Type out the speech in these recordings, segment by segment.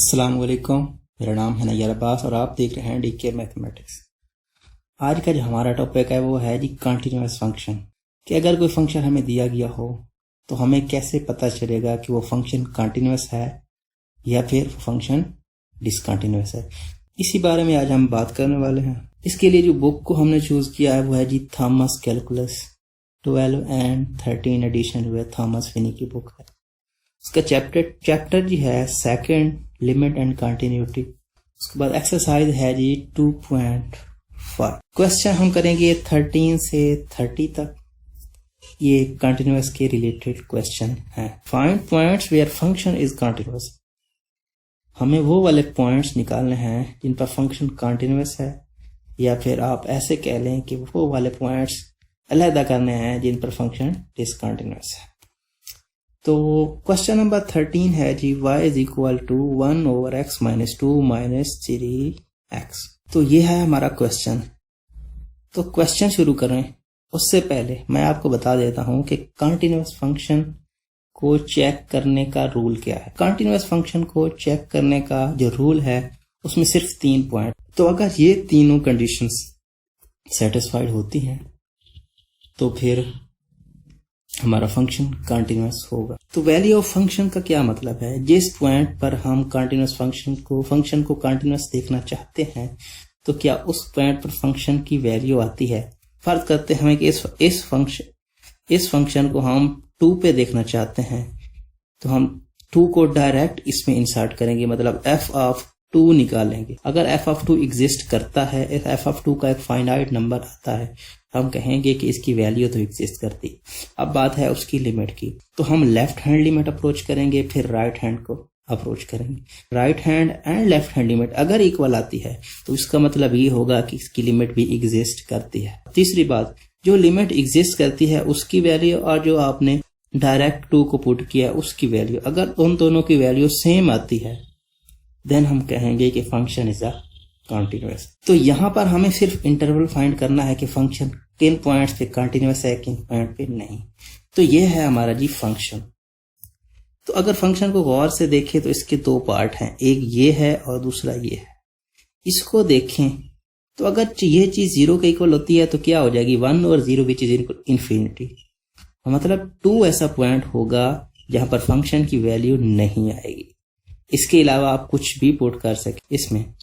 अस्सलाम वालेकुम। मेरा नाम है नैयर अब्बास और आप देख रहे हैं डीके मैथमेटिक्स। आज का जो हमारा टॉपिक है वो है जी कंटिन्यूअस फंक्शन। कि अगर कोई फंक्शन हमें दिया गया हो तो हमें कैसे पता चलेगा कि वो फंक्शन कंटिन्यूअस है या फिर वो फंक्शन डिसकंटिन्यूअस है। इसी बारे में आज हम बात करने वाले हैं। इसके लिए जो बुक को हमने चूज किया है वो है जी थॉमस कैलकुलस 12 एंड 13 एडिशन हुए थॉमस फिनी की बुक है। इसका चैप्टर जी है सेकंड लिमिट एंड कंटिन्यूटी। उसके बाद एक्सरसाइज है जी 2.5। क्वेश्चन हम करेंगे 13 से 30 तक। ये कंटिन्यूअस के रिलेटेड क्वेश्चन है। Find points where function is continuous. हमें वो वाले पॉइंट्स निकालने हैं जिन पर फंक्शन कंटिन्यूअस है, या फिर आप ऐसे कह लें कि वो वाले पॉइंट्स अलहदा करने हैं जिन पर फंक्शन डिसकंटिन्यूअस है। तो क्वेश्चन नंबर 13 है जी y is equal to 1/x minus 2 minus 3x। तो ये है हमारा क्वेश्चन। तो क्वेश्चन शुरू करें उससे पहले मैं आपको बता देता हूं कि कंटिन्यूअस फंक्शन को चेक करने का रूल क्या है। कंटिन्यूअस फंक्शन को चेक करने का जो रूल है उसमें सिर्फ 3 पॉइंट। तो अगर ये तीनों कंडीशंस सेटिस्फाइड होती हैं तो फिर हमारा फंक्शन कंटिन्यूअस होगा। तो वैल्यू ऑफ फंक्शन का क्या मतलब है? जिस पॉइंट पर हम कंटिन्यूअस फंक्शन को कंटिन्यूअस देखना चाहते हैं तो क्या उस पॉइंट पर फंक्शन की वैल्यू आती है। फर्ज करते हैं कि इस फंक्शन को हम 2 पे देखना चाहते हैं तो हम 2 को डायरेक्ट इसमें इंसर्ट करेंगे, मतलब f ऑफ 2 निकालेंगे। अगर f ऑफ 2 एग्जिस्ट करता है, f ऑफ 2 का एक फाइनाइट नंबर आता है, हम कहेंगे कि इसकी वैल्यू तो एग्जिस्ट करती। अब बात है उसकी लिमिट की। तो हम लेफ्ट हैंड लिमिट अप्रोच करेंगे, फिर राइट हैंड को अप्रोच करेंगे। Right hand and left hand limit अगर इक्वल आती है तो इसका मतलब ये होगा कि इसकी लिमिट भी एग्जिस्ट करती है। तीसरी बात, जो लिमिट एग्जिस्ट करती है उसकी वैल्यू और जो आपने डायरेक्ट 2 को पुट किया उसकी वैल्यू, अगर उन दोनों की वैल्यू सेम आती है देन हम कहेंगे कि फंक्शन इज अ कंटिन्यूअस। तो यहां पर हमें सिर्फ इंटरवल फाइंड करना है कि फंक्शन किन पॉइंट्स पे कंटिन्यूअस है, किन पॉइंट पे नहीं। तो ये है हमारा जी फंक्शन। तो अगर फंक्शन को गौर से देखें तो इसके 2 पार्ट हैं, एक ये है और दूसरा ये है। इसको देखें तो अगर ये चीज 0 के इक्वल होती है तो क्या हो जाएगी 1/0 विच इज इन्फिनिटी। मतलब 2 ऐसा पॉइंट होगा जहां पर फंक्शन की वैल्यू नहीं आएगी। इसके अलावा आप कुछ भी पुट कर सके इसमें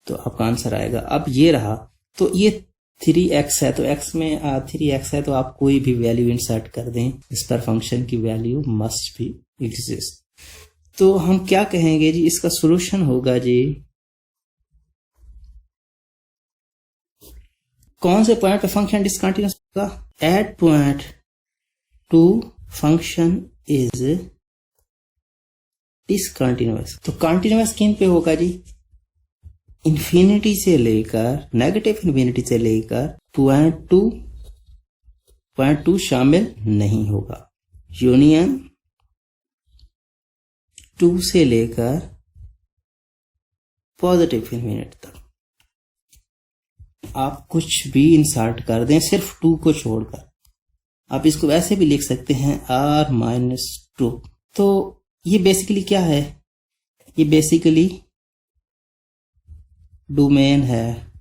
तो आपका आंसर आएगा। अब ये रहा, तो ये 3x है तो x में 3x है तो आप कोई भी वैल्यू इंसर्ट कर दें, इस पर फंक्शन की वैल्यू मस्ट भी एग्जिस्ट। तो हम क्या कहेंगे जी, इसका सॉल्यूशन होगा जी कौन से पॉइंट पे फंक्शन डिसकंटिन्यूअस होगा। At point 2 function is discontinuous. तो कंटिन्यूअस किन पे होगा जी, इंफिनिटी से लेकर नेगेटिव इंफिनिटी से लेकर पॉइंट 2 शामिल नहीं होगा। यूनियन 2 से लेकर पॉजिटिव इंफिनिटी तक आप कुछ भी इंसर्ट कर दें सिर्फ 2 को छोड़कर। आप इसको वैसे भी लिख सकते हैं r-2। तो ये बेसिकली क्या है, ये बेसिकली डोमेन है।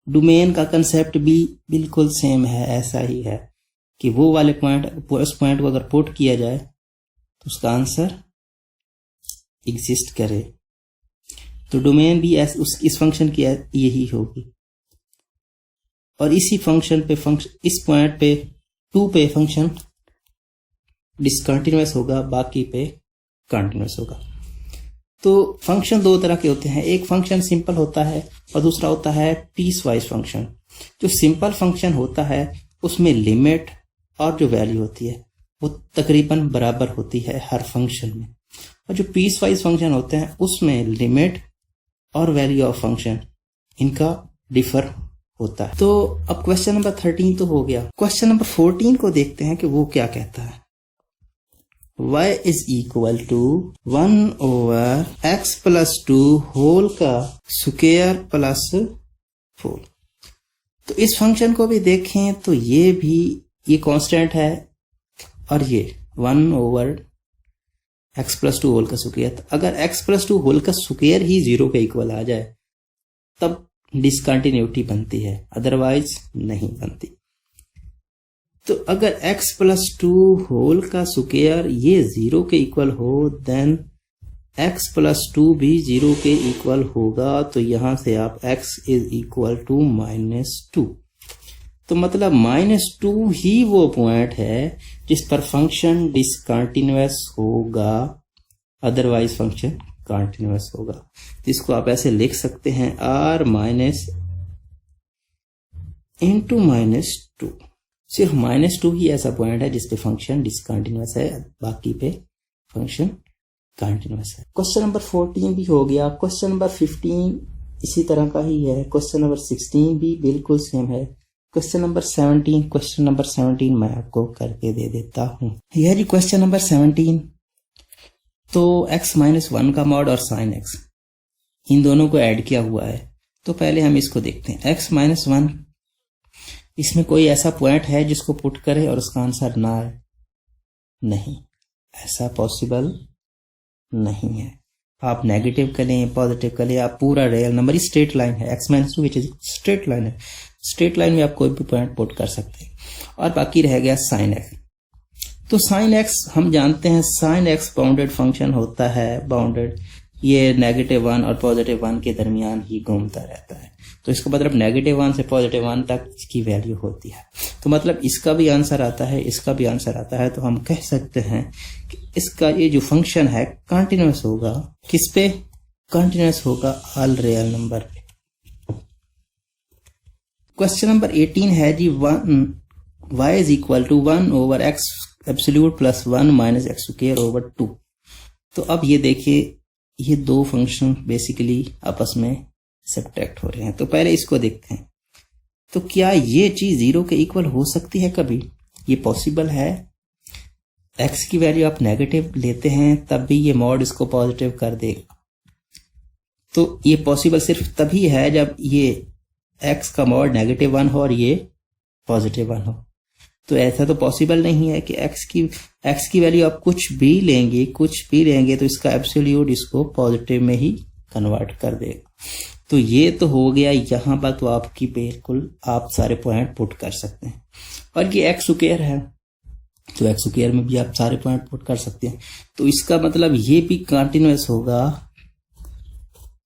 डोमेन का कंसेप्ट भी बिल्कुल सेम है, ऐसा ही है कि वो वाले पॉइंट, उस पॉइंट को अगर पुट किया जाए तो उसका आंसर एग्जिस्ट करे। तो डोमेन भी इस फंक्शन की यही होगी। और इसी फंक्शन पे इस पॉइंट पे 2 पे फंक्शन डिसकंटिन्यूअस होगा, बाकी पे कंटिन्यूअस होगा। तो फंक्शन 2 तरह के होते हैं, एक फंक्शन सिंपल होता है और दूसरा होता है पीस वाइज फंक्शन। जो सिंपल फंक्शन होता है उसमें लिमिट और जो वैल्यू होती है वो तकरीबन बराबर होती है हर फंक्शन में, और जो पीस वाइज फंक्शन होते हैं उसमें लिमिट और वैल्यू ऑफ फंक्शन इनका डिफर होता है। तो अब क्वेश्चन नंबर 13 तो हो गया। क्वेश्चन नंबर 14 को देखते हैं कि वो क्या कहता है। y is equal to 1/x plus 2 whole का स्क्वायर प्लस 4। तो इस फंक्शन को भी देखें तो ये कांस्टेंट है और ये 1/x x plus two whole का स्क्वायर। अगर एक्स प्लस टू होल का स्क्वायर ही 0 के इक्वल आ जाए तब डिसकंटिन्यूटी बनती है, अदरवाइज नहीं बनती। तो अगर x प्लस टू होल का स्क्वायर ये 0 के इक्वल हो, देन x प्लस टू भी 0 के इक्वल होगा। तो यहां से आप x इज इक्वल टू -2। तो मतलब -2 ही वो पॉइंट है जिस पर फंक्शन डिसकंटिन्यूअस होगा, अदरवाइज फंक्शन कंटिन्यूअस होगा। तो इसको आप ऐसे लिख सकते हैं r माइनस इंटू -2। सिर्फ -2 ही ऐसा पॉइंट है जिसपे फंक्शन डिसकंटिन्यूअस है, बाकी पे फंक्शन कंटिन्यूअस है। क्वेश्चन नंबर 14 भी हो गया। क्वेश्चन नंबर 15 इसी तरह का ही है। क्वेश्चन नंबर 16 भी बिल्कुल सेम है। क्वेश्चन नंबर 17 मैं आपको करके दे देता हूं। यह जी क्वेश्चन नंबर 17। तो x-1 का मॉड और sin x इन दोनों को ऐड किया हुआ है। तो पहले हम इसको देखते हैं। x-1 इसमें कोई ऐसा पॉइंट है जिसको पुट करे और उसका आंसर ना आए? नहीं, ऐसा पॉसिबल नहीं है। आप नेगेटिव कर लें, पॉजिटिव कर लें, आप पूरा रियल नंबर, स्ट्रेट लाइन है x-2 which is straight line है। स्ट्रेट लाइन में आप कोई भी पॉइंट पुट कर सकते हैं। और बाकी रह गया sin x। तो sin x हम जानते हैं sin x बाउंडेड फंक्शन होता है, बाउंडेड ये -1 और +1 के दरमियान ही घूमता रहता है। तो इसका मतलब -1 से +1 तक इसकी वैल्यू होती है। तो मतलब इसका भी आंसर आता है, इसका भी आंसर आता है। तो हम कह सकते हैं कि इसका ये जो फंक्शन है कंटिन्यूअस होगा। किस पे कंटिन्यूअस होगा? ऑल रियल नंबर पे। क्वेश्चन नंबर 18 है जी y is equal to 1/x absolute plus 1 minus x²/2। तो अब ये देखिए, ये दो फंक्शन बेसिकली आपस में सब्ट्रैक्ट हो रहे हैं। तो पहले इसको देखते हैं। तो क्या ये चीज 0 के इक्वल हो सकती है? कभी ये पॉसिबल है। x की वैल्यू आप नेगेटिव लेते हैं तब भी ये मॉड इसको पॉजिटिव कर देगा। तो ये पॉसिबल सिर्फ तभी है जब ये x का मॉड -1 हो और ये +1 हो। तो ऐसा तो पॉसिबल नहीं है कि x की वैल्यू आप कुछ भी लेंगे तो इसका एब्सोल्यूट इसको पॉजिटिव में ही कन्वर्ट कर देगा। तो ये तो हो गया यहाँ पर। तो आपकी बिल्कुल आप सारे पॉइंट पुट कर सकते हैं। और ये x² है, तो x² में भी आप सारे पॉइंट पुट कर सकते हैं। तो इसका मतलब ये भी कंटिन्यूअस होगा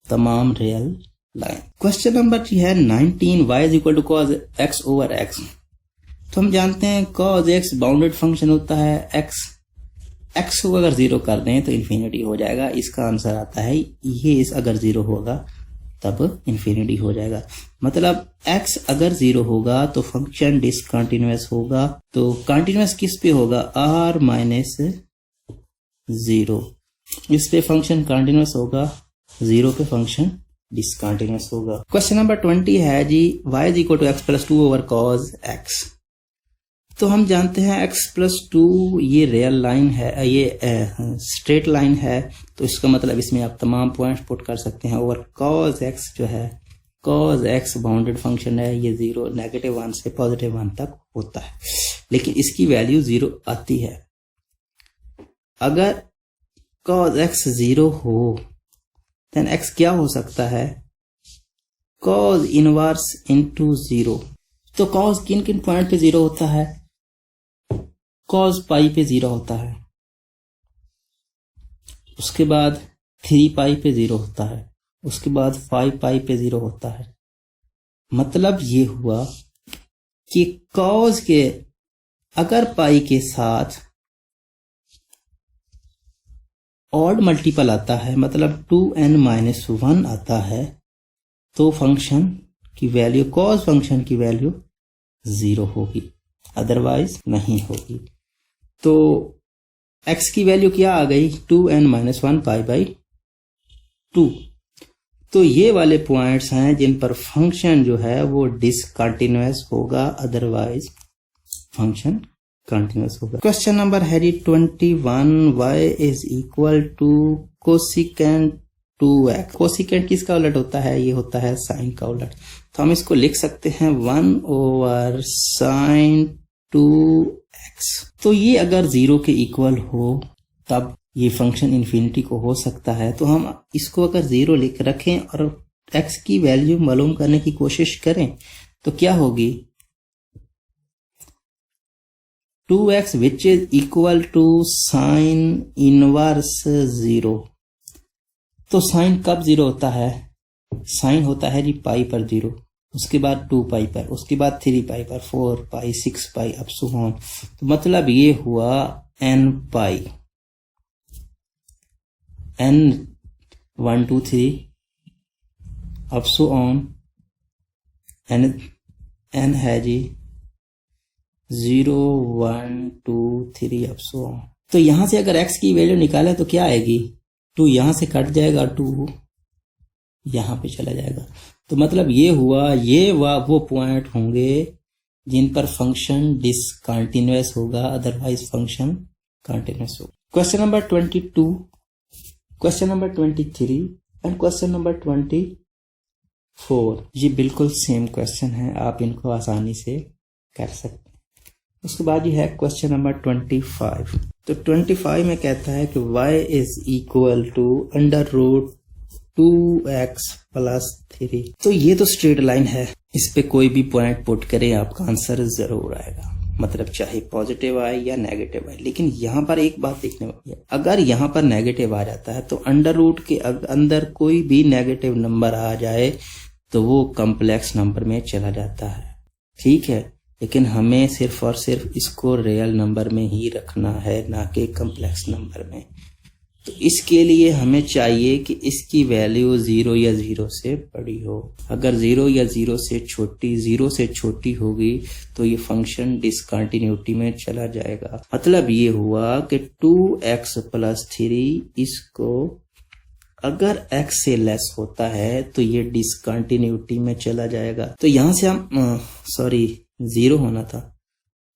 तमाम रियल लाइन। क्वेश्चन नंबर है 19 y is equal to cos x/x। तो हम जानते हैं cos x बाउंडेड फंक्शन होता है। x को अगर 0 कर दें तो इन्फिनिटी हो जाएगा। इसका आंसर आता है ये, अगर 0 होगा तब इन्फिनिटी हो जाएगा। मतलब x अगर 0 होगा तो फंक्शन डिसकंटिन्यूअस होगा। तो कंटिन्यूअस किस पे होगा? r minus 0। इस पे फंक्शन कंटिन्यूअस होगा, 0 पे फंक्शन डिसकंटिन्यूअस होगा। क्वेश्चन नंबर 20 है जी y is equal to x plus 2/cos x। तो हम जानते हैं x प्लस 2 ये रियल लाइन है, ये स्ट्रेट लाइन है। तो इसका मतलब इसमें आप तमाम पॉइंट्स पुट कर सकते हैं। ओवर cos x जो है, cos x बाउंडेड फंक्शन है, ये 0 -1 से +1 तक होता है, लेकिन इसकी वैल्यू 0 आती है। अगर cos x 0 हो देन x क्या हो सकता है? cos inverse into 0। तो cos किन किन पॉइंट पे 0 होता है? cos पाई पे 0 होता है, उसके बाद 3 पाई पे 0 होता है, उसके बाद 5 पाई पे 0 होता है। मतलब ये हुआ कि cos के अगर पाई के साथ ऑड मल्टीपल आता है, मतलब 2n-1 आता है, तो फंक्शन की वैल्यू, cos फंक्शन की वैल्यू 0 होगी, अदरवाइज नहीं होगी। तो x की वैल्यू क्या आ गई? 2n-1 π/2। तो ये वाले पॉइंट्स हैं जिन पर फंक्शन जो है वो डिसकंटिन्यूअस होगा, अदरवाइज फंक्शन कंटिन्यूअस होगा। क्वेश्चन नंबर है 21 y is equal to cosecant 2x। Cosecant किसका उलट होता है? ये होता है साइन का उलट। तो हम इसको लिख सकते हैं 1/sin 2x। तो ये अगर 0 के इक्वल हो तब ये फंक्शन इन्फिनिटी को हो सकता है, तो हम इसको अगर 0 लिख रखें और x की वैल्यू मालूम करने की कोशिश करें तो क्या होगी, 2x which is equal to sine inverse 0। तो साइन कब 0 होता है, साइन होता है जी पाई पर 0, उसके बाद 2 पाई पर, उसके बाद 3 पाई पर, 4 पाई, 6 पाई, अप सो ऑन। तो मतलब ये हुआ n pi, n 1 2 3 up so on, n है जी 0 1 2 3 अप सो ऑन। तो यहां से अगर x की वैल्यू निकालें तो क्या आएगी, 2 यहां से कट जाएगा, 2 यहां पे चला जाएगा। तो मतलब ये हुआ, ये वो पॉइंट होंगे जिन पर फंक्शन डिसकंटिन्यूअस होगा, अदरवाइज फंक्शन कंटिन्यूअस होगा। Question number 22, question number 23 and question number 24 ये बिल्कुल सेम क्वेश्चन है, आप इनको आसानी से कर सकते हैं। उसके बाद ये है क्वेश्चन नंबर 25। तो 25 में कहता है कि y is equal to under root 2x plus 3। तो ये तो स्ट्रेट लाइन है, इस पे कोई भी पॉइंट पुट करें आपका आंसर जरूर आएगा, मतलब चाहे पॉजिटिव आए या नेगेटिव आए। लेकिन यहाँ पर एक बात देखने वाली है, अगर यहाँ पर नेगेटिव आ जाता है तो अंडर रूट के अंदर कोई भी नेगेटिव नंबर आ जाए तो वो कॉम्प्लेक्स नंबर में चला जाता है, ठीक है। लेकिन हमें सिर्फ और सिर्फ इसको रियल नंबर में ही रखना है, ना कि कॉम्प्लेक्स नंबर में। तो इसके लिए हमें चाहिए कि इसकी वैल्यू 0 या 0 से बड़ी हो। अगर 0 या 0 से छोटी होगी तो ये फंक्शन डिसकंटिन्यूटी में चला जाएगा। मतलब ये हुआ कि 2x प्लस 3 इसको अगर x से लेस होता है तो ये डिसकंटिन्यूटी में चला जाएगा। तो यहां से हम 0 होना था,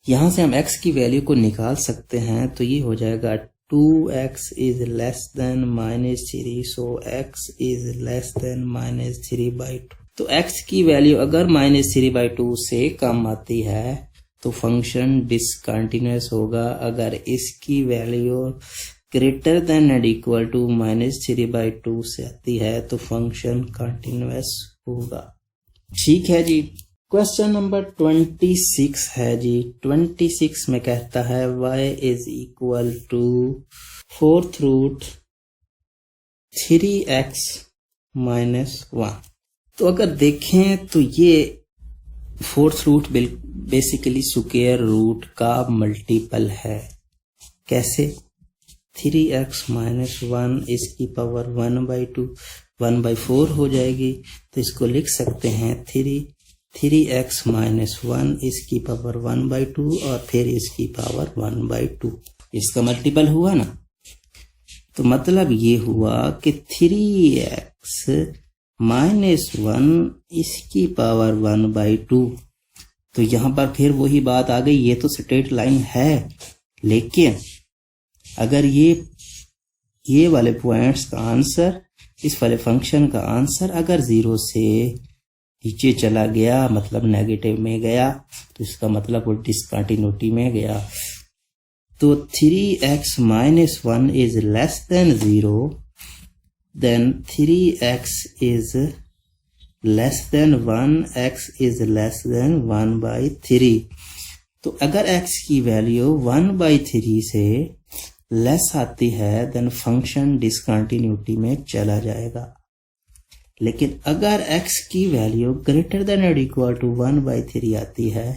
यहां से हम x की वैल्यू को निकाल सकते हैं। तो ये हो जाएगा 2x is less than -3, so x is less than -3/2। तो x की वैल्यू अगर -3/2 से कम आती है तो फंक्शन डिसकंटिन्यूअस होगा। अगर इसकी value greater than and equal to -3/2 से आती है तो फंक्शन कंटिन्यूअस होगा, ठीक है जी। क्वेश्चन नंबर 26 है जी। 26 में कहता है y is equal to 4th root 3x minus 1। तो अगर देखें तो ये 4th root basically square root का मल्टीपल है। कैसे, 3x माइनस 1 इसकी पावर 1/2 1/4 हो जाएगी। तो इसको लिख सकते हैं 3x माइनस 1 इसकी पावर 1/2 और फिर इसकी पावर 1/2, इसका मल्टीपल हुआ ना। तो मतलब ये हुआ कि 3x माइनस 1 इसकी पावर 1/2। तो यहां पर फिर वही बात आ गई, ये तो स्ट्रेट लाइन है, लेकिन अगर ये वाले पॉइंट्स का आंसर, इस वाले फंक्शन का आंसर अगर 0 से नीचे चला गया, मतलब नेगेटिव में गया, तो इसका मतलब वो डिसकंटिन्यूटी में गया। तो 3x minus 1 is less than 0, then 3x is less than 1, x is less than 1/3। तो अगर x की वैल्यू 1/3 से लेस आती है देन फंक्शन डिसकंटिन्यूटी में चला जाएगा। लेकिन अगर x की वैल्यू ग्रेटर देन और इक्वल टू 1/3 आती है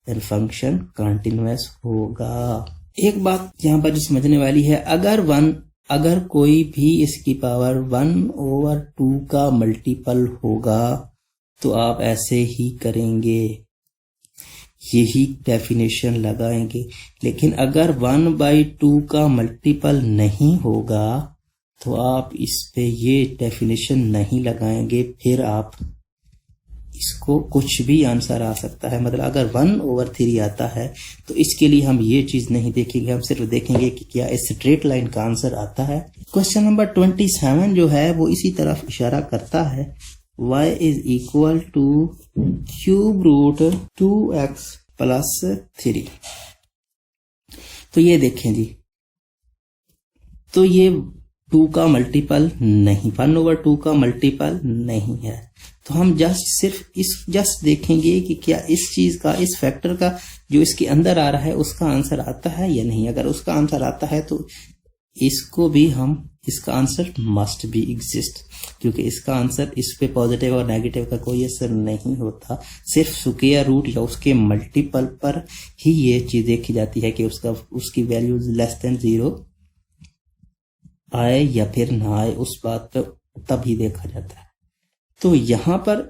देन फंक्शन कंटिन्यूअस होगा। एक बात यहाँ पर जो समझने वाली है, अगर कोई भी इसकी पावर 1/2 का मल्टीपल होगा तो आप ऐसे ही करेंगे, यही डेफिनेशन लगाएंगे। लेकिन अगर 1/2 का मल्टीपल नहीं होगा तो आप इस पे ये डेफिनेशन नहीं लगाएंगे, फिर आप इसको कुछ भी आंसर आ सकता है। मतलब अगर 1/3 आता है तो इसके लिए हम ये चीज नहीं देखेंगे, हम सिर्फ देखेंगे कि क्या इस स्ट्रेट लाइन का आंसर आता है। क्वेश्चन नंबर 27 जो है वो इसी तरफ इशारा करता है, y is equal to cube root 2x plus 3। तो ये देखें जी, तो ये 2 का मल्टीपल नहीं, 1/2 का मल्टीपल नहीं है। तो हम जस्ट देखेंगे कि क्या इस चीज का, इस फैक्टर का जो इसके अंदर आ रहा है उसका आंसर आता है या नहीं। अगर उसका आंसर आता है तो इसको भी इसका आंसर मस्ट बी एग्जिस्ट, क्योंकि इसका आंसर इस पे पॉजिटिव और नेगेटिव का कोई असर नहीं होता, सिर्फ स्क्वायर रूट या उसके मल्टीपल पर ही ये चीज देखी जाती है कि उसकी वैल्यू लेस देन 0 आए या फिर ना आए, उस बात पे तभी देखा जाता है। तो यहां पर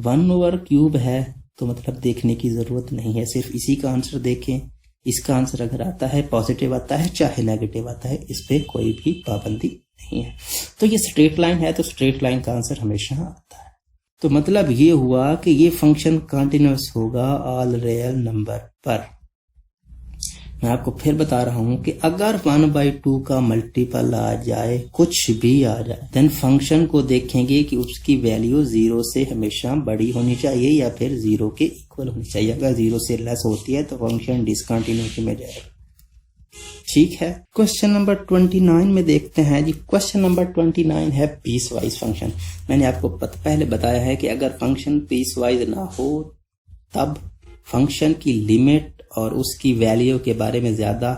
1/³ है तो मतलब देखने की जरूरत नहीं है, सिर्फ इसी का आंसर देखें। इसका आंसर अगर आता है पॉजिटिव आता है चाहे नेगेटिव आता है, इस पे कोई भी पाबंदी नहीं है। तो ये स्ट्रेट लाइन है तो स्ट्रेट लाइन का आंसर हमेशा आता है। तो मतलब ये हुआ कि ये फंक्शन कंटिन्यूअस होगा ऑल रियल नंबर पर। मैं आपको फिर बता रहा हूं कि अगर 1/2 का मल्टीपल आ जाए, कुछ भी आ जाए, देन फंक्शन को देखेंगे कि उसकी वैल्यू 0 से हमेशा बड़ी होनी चाहिए या फिर 0 के इक्वल होनी चाहिए। अगर 0 से लेस होती है तो फंक्शन डिसकंटिन्यूटी में जाएगा। ठीक है, क्वेश्चन नंबर 29 में देखते हैं जी। क्वेश्चन नंबर 29 है पीस वाइज फंक्शन। मैंने आपको पहले बताया है कि अगर फंक्शन पीस वाइज ना हो तब फंक्शन की लिमिट और उसकी वैल्यू के बारे में ज्यादा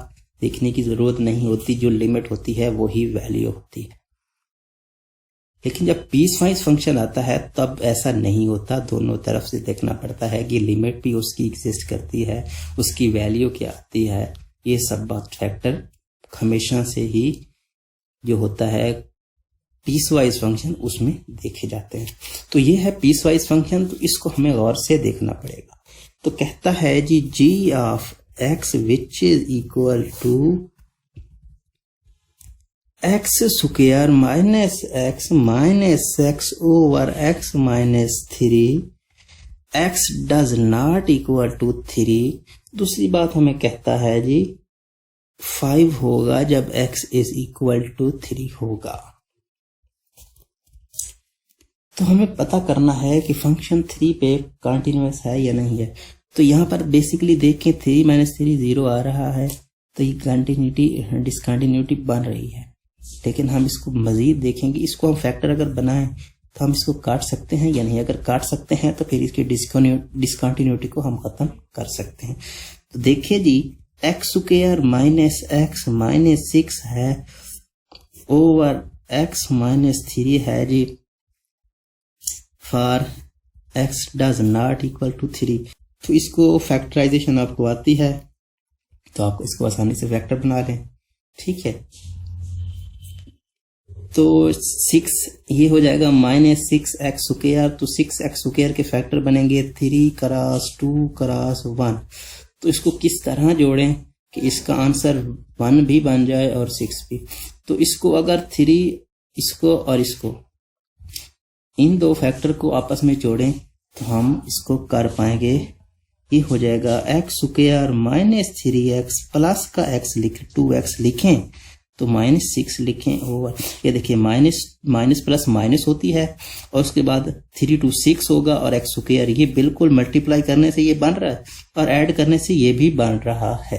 देखने की जरूरत नहीं होती, जो लिमिट होती है वही वैल्यू होती है। लेकिन जब पीस वाइज फंक्शन आता है तब ऐसा नहीं होता, दोनों तरफ से देखना पड़ता है कि लिमिट भी उसकी एग्जिस्ट करती है, उसकी वैल्यू क्या आती है, ये सब बात फैक्टर हमेशा से ही जो होता है पीस वाइज फंक्शन उसमें देखे जाते हैं। तो ये है पीस वाइज फंक्शन, तो इसको हमें गौर से देखना पड़ेगा। तो कहता है जी g of x which is equal to x square minus x over x minus 3, x does not equal to 3। दूसरी बात हमें कहता है जी 5 होगा जब x इज इक्वल टू 3 होगा। तो हमें पता करना है कि फंक्शन 3 पे कंटिन्यूअस है या नहीं है। तो यहाँ पर बेसिकली देखें 3 - 3 0 आ रहा है, तो ये कंटिन्यूटी डिसकंटिन्यूटी बन रही है। लेकिन हम इसको मजीद देखेंगे, इसको हम फैक्टर अगर बनाएं तो हम इसको काट सकते हैं या नहीं। अगर काट सकते हैं तो फिर इसकी डिसकंटिन्यूटी को हम खत्म कर सकते हैं। तो देखिए जी x square minus x minus 6 है ओवर x माइनस 3 है जी for x does not equal to 3। तो इसको फैक्टराइजेशन आपको आती है तो आप इसको आसानी से फैक्टर बना लें। ठीक है, तो 6 ये हो जाएगा -6x स्क्वायर, तो 6x स्क्वायर के फैक्टर बनेंगे 3 क्रॉस 2 क्रॉस 1। तो इसको किस तरह जोड़ें कि इसका आंसर 1 भी बन जाए और 6 भी। तो इसको अगर 3 इसको और इसको इन दो फैक्टर को आपस में जोड़ें तो हम इसको कर पाएंगे। ये हो जाएगा x square minus 3x plus का x लिखें 2x लिखें तो -6 लिखें ओवर, ये देखिए माइनस प्लस माइनस होती है और उसके बाद 3 to 6 होगा और x स्क्वायर ये बिल्कुल मल्टीप्लाई करने से ये बन रहा है और ऐड करने से ये भी बन रहा है।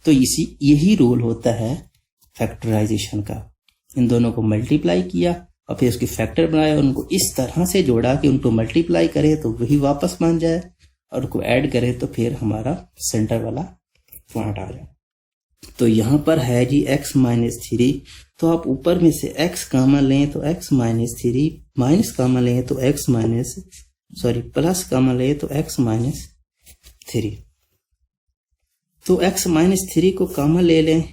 तो यही रूल होता है फैक्टराइजेशन का। इन दोनों को मल्टीप्लाई किया और फिर उसके फैक्टर बनाया, उनको इस तरह से जोड़ा कि उनको मल्टीप्लाई करे तो वही वापस बन जाए और उनको ऐड करें तो फिर हमारा सेंटर वाला पॉइंट आ जाए। तो यहां पर है जी x माइनस 3, तो आप ऊपर में से x कॉमन लें तो x माइनस 3, माइनस कॉमन लें तो x माइनस प्लस कॉमन लें तो x माइनस 3। तो x माइनस 3 को कॉमन ले लें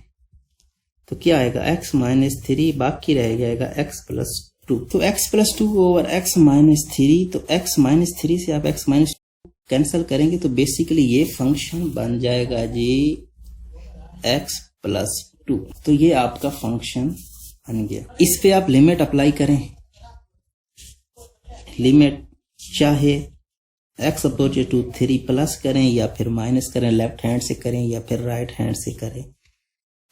तो क्या आएगा x माइनस 3, बाकी रह जाएगा x प्लस 2। तो x plus 2 over x minus 3, तो x माइनस 3 से आप x माइनस कैंसिल करेंगे तो बेसिकली ये फंक्शन बन जाएगा जी x प्लस 2। तो ये आपका फंक्शन बन गया। इस पे आप लिमिट अप्लाई करें, लिमिट चाहे x अप्रोचेस टू 3 प्लस करें या फिर माइनस करें, लेफ्ट हैंड से करें या फिर राइट हैंड से करें,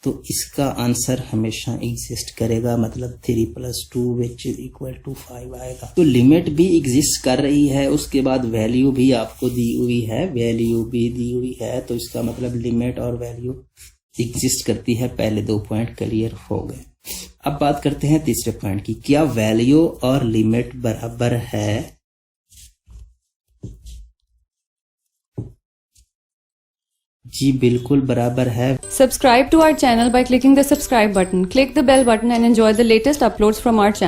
तो इसका आंसर हमेशा एग्जिस्ट करेगा, मतलब 3 + 2 विच इज इक्वल टू 5 आएगा। तो लिमिट भी एग्जिस्ट कर रही है, उसके बाद वैल्यू भी आपको दी हुई है, तो इसका मतलब लिमिट और वैल्यू एग्जिस्ट करती है। पहले 2 पॉइंट क्लियर हो गए। अब बात करते हैं तीसरे पॉइंट की। क्या वैल्यू और लिमिट बराबर है? जी बिल्कुल बराबर है। Subscribe to our channel by clicking the subscribe button. Click the bell button and enjoy the latest uploads from our channel.